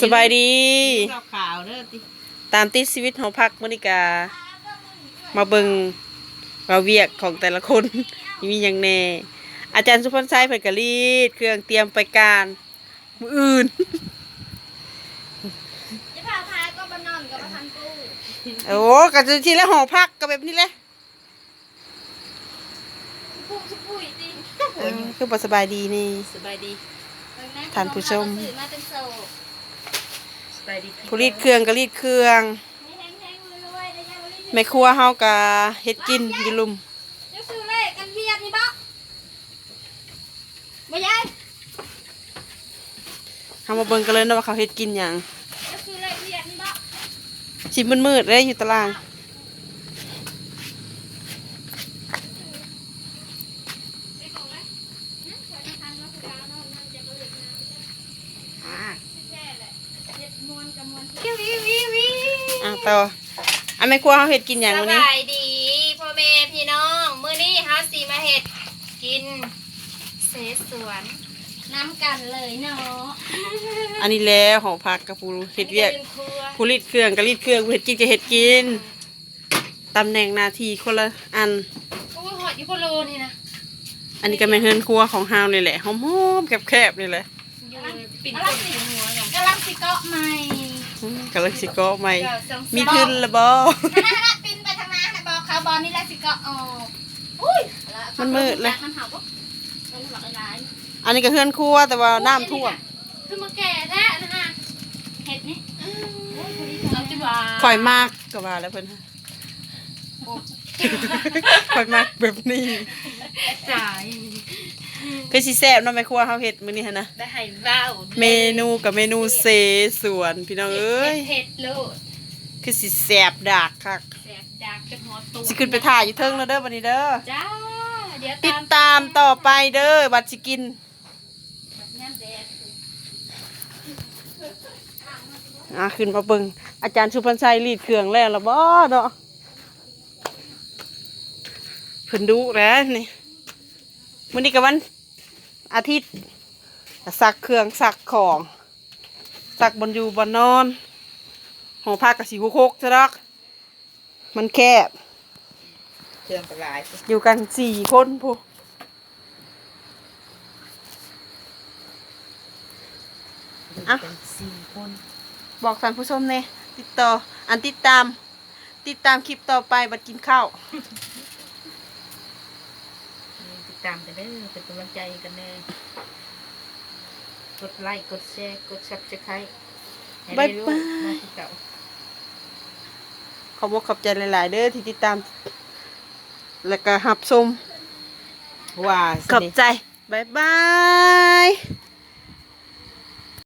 สบายดี ขาวเด้อติ ตามติดชีวิตของพักมณิกามาเบิงมาเวียกของแต่ละคน มีอย่างแน่อาจารย์สุพรรณชัยเพิ่นก็รีดเครื่องเตรียมไปการมื้ออื่น จะพาพายก็บ้านนอนกับบ้านทันกู โอ้ก็จะทีละหอพักก็แบบนี้แหละ พุ่งชุบปุ้ยดิ คือบ่สบายดีนี่ สบายดี ท่านผู้ชม สื่อมาเป็นโซ่ สบายดี ผู้รีดเครื่องก็รีดเครื่อง ไม่แห้งๆรวยๆได้ยังรีบ แม่ครัวเฮาก็เฮ็ดกินอยู่ลุม เดี๋ยวซื้อเลยกันเวียดนี่บ่บ่ยาย เฮามาเบิ่งกันเลยนะว่าเขาเฮ็ดกินหยัง เดี๋ยวซื้อเลยเวียดนี่บ่ สิมืดๆเลยอยู่ตาราง ไปของเลยนะขอจะทานแล้วคือการนอนนั่นจะบ่เลิกน้ำแค่แหละเฮ็ดมวนกับมวนวิว ต่อแม่ครัวเฮาเฮ็ดกินหยัง ส มื้อนี้ บายดีพ่อแม่พี่น้องมื้อนี้เฮาสิมาเฮ็ดกินเสสวน น้ำกันเลยเนาะ อันนี้แล้วหอพักกับผู้เฮ็ดเวียก ป็นครัว ผู้รีดเครื่องก็รีดเครื่องผู้เฮ็ดกินก็เฮ็ดกินตำแหน่งหน้าที่คนละอัน โอ้ยหอดอยู่โคโลนี่นะ อันนี้ก็แม่นเฮือนครัวของเฮานี่แหละหอมๆแคบๆนี่แหละ อยู่ปิ่นต้นปิ่นหัวอย่าง กำลังสิเกาะใหม่ กำลังสิเกาะใหม่ เจ้าสอง มีทุนละบ่ นะปินไปทางน้านะบอกเขาบอลนี่แหละสิเกาะออกอุ้ย มันมืดเลย มันเห่าปุ๊บมันหลับหลาย อันนี้ก็เฮือนครัวแต่ว่าน้ำท่วม คือมาแก่แท้นะฮะเห็ดนี่เอาจิบา ข่อยมากก็ว่าแล้วเพิ่นข่อยมากแบบนี้ จ่าย คือสิแซ่บเนาะแม่ครัวเฮาเฮ็ดมื้อนี้หั่นนะ ได้ให้ว้าว เมนูกับเมนูเสสวนพี่น้องเอ้ย เผ็ดโลด คือสิแซ่บดากคัก แสบดักจะหัวตู สิขึ้นไปถ่ายอยู่เทิงแล้วเด้อบัดนี้เด้อ จ้าเดี๋ยว ติดตามต่อไปเด้อบัดสิกิน น้ำแดด ขึ้นมาเบิ่งอาจารย์สุพรรณชัยรีดเครื่องแล้วล่ะบ่เนาะเพิ่นดุแล้วนี่มื้อนี้ก็วันอาทิตย์ซักเครื่องซักของซักบนอยู่บนนอนหอพักก็สิคุกๆซะดอกมันแคบ เครื่องกระไร อยู่กัน4คนพูอ่ะ 4 คน บอกท่านผู้ชมเนี่ยติดต่อติดตามคลิปต่อไปบัดกินข้าว ติดตามกันเด้อเป็นกำลังใจกันเด้อกดไลค์กดแชร์กด Subscribe ให้ได้รู้มาที่เก่า ขอบคุณขอบใจหลายๆเด้อที่ติดตาม แล้วก็หับชม ว่า ขอบใจ บ๊ายบาย